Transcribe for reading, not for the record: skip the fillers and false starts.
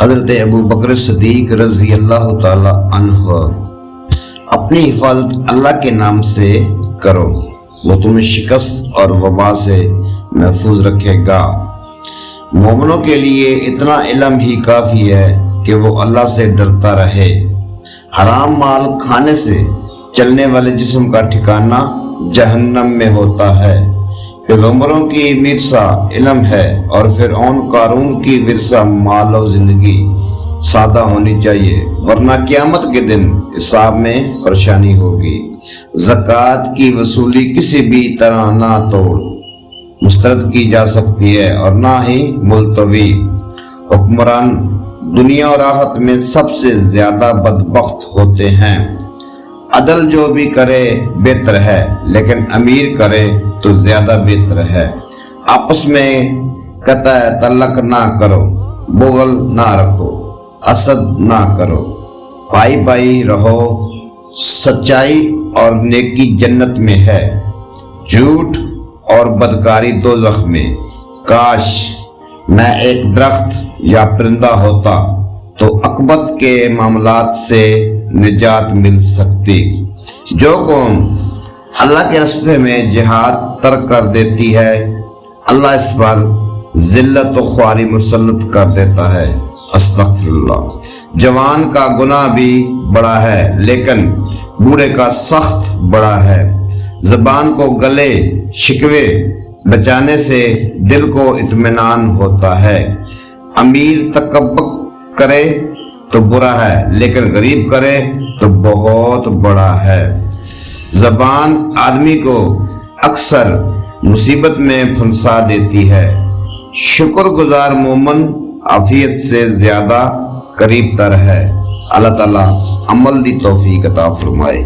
حضرت ابو بکر صدیق رضی اللہ تعالی عنہ: اپنی حفاظت اللہ کے نام سے کرو، وہ تمہیں شکست اور وبا سے محفوظ رکھے گا۔ مومنوں کے لیے اتنا علم ہی کافی ہے کہ وہ اللہ سے ڈرتا رہے۔ حرام مال کھانے سے چلنے والے جسم کا ٹھکانہ جہنم میں ہوتا ہے۔ پیغمبروں کی ورثہ علم ہے اور فرعون قارون کی ورثہ مال و زندگی سادہ ہونی چاہیے، ورنہ قیامت کے دن حساب میں پریشانی ہوگی۔ زکوٰۃ کی وصولی کسی بھی طرح نہ توڑ مسترد کی جا سکتی ہے اور نہ ہی ملتوی۔ حکمران دنیا اور آخرت میں سب سے زیادہ بدبخت ہوتے ہیں۔ عدل جو بھی کرے بہتر ہے، لیکن امیر کرے تو زیادہ بہتر ہے۔ آپس میں قطع تعلق نہ کرو، بغل نہ رکھو، حسد نہ کرو، بھائی بھائی رہو۔ سچائی اور نیکی جنت میں ہے، جھوٹ اور بدکاری دوزخ میں۔ کاش میں ایک درخت یا پرندہ ہوتا تو عقبت کے معاملات سے نجات مل سکتی۔ جو قوم اللہ کے راستے میں جہاد ترک کر دیتی ہے، اللہ اس پر ذلت و خواری مسلط کر دیتا ہے۔ استغفر اللہ۔ جوان کا گناہ بھی بڑا ہے، لیکن بوڑھے کا سخت بڑا ہے۔ زبان کو گلے شکوے بچانے سے دل کو اطمینان ہوتا ہے۔ امیر تکبر کرے تو برا ہے، لیکن غریب کرے تو بہت بڑا ہے۔ زبان آدمی کو اکثر مصیبت میں پھنسا دیتی ہے۔ شکر گزار مومن عافیت سے زیادہ قریب تر ہے۔ اللہ تعالیٰ عمل دی توفیق عطا فرمائے۔